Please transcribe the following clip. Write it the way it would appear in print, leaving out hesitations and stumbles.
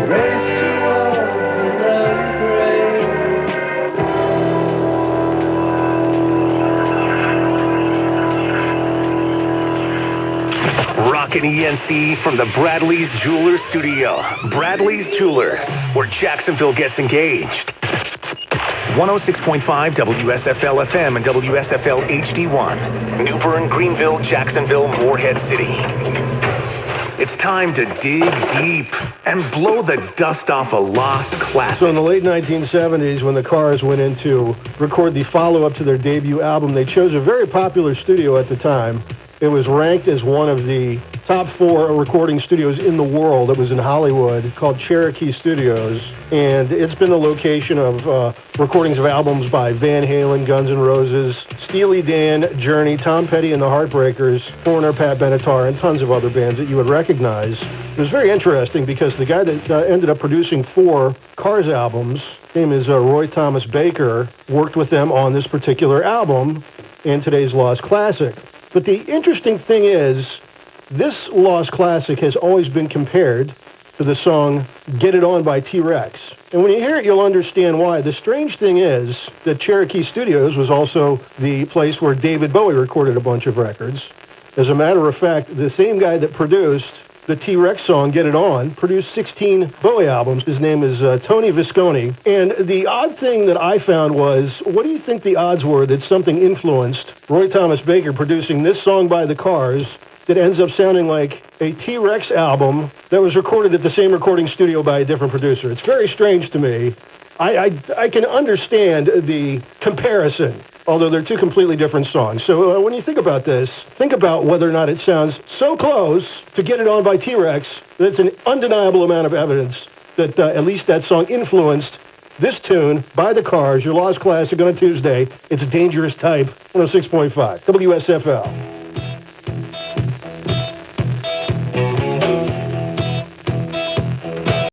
race towards an upgrade. Rockin' ENC from the Bradley's Jewelers Studio. Bradley's Jewelers, where Jacksonville gets engaged. 106.5 WSFL FM and WSFL HD1. New Bern, Greenville, Jacksonville, Morehead City. It's time to dig deep and blow the dust off a lost classic. So in the late 1970s, when the Cars went in to record the follow-up to their debut album, they chose a very popular studio at the time. It was ranked as one of the top 4 recording studios in the world. It was in Hollywood, called Cherokee Studios, and it's been the location of recordings of albums by Van Halen, Guns N' Roses, Steely Dan, Journey, Tom Petty and the Heartbreakers, Foreigner, Pat Benatar, and tons of other bands that you would recognize. It was very interesting because the guy that ended up producing 4 Cars albums, his name is Roy Thomas Baker, worked with them on this particular album and today's Lost Classic. But the interesting thing is, this Lost Classic has always been compared to the song Get It On by T-Rex. And when you hear it, you'll understand why. The strange thing is that Cherokee Studios was also the place where David Bowie recorded a bunch of records. As a matter of fact, the same guy that produced the T-Rex song, Get It On, produced 16 Bowie albums. His name is Tony Visconti. And the odd thing that I found was, what do you think the odds were that something influenced Roy Thomas Baker producing this song by the Cars that ends up sounding like a T-Rex album that was recorded at the same recording studio by a different producer? It's very strange to me. I can understand the comparison, although they're 2 completely different songs. So when you think about this, think about whether or not it sounds so close to Get It On by T-Rex that it's an undeniable amount of evidence that at least that song influenced this tune by the Cars, your Lost Classic on a Tuesday. It's a Dangerous Type, 106.5 WSFL.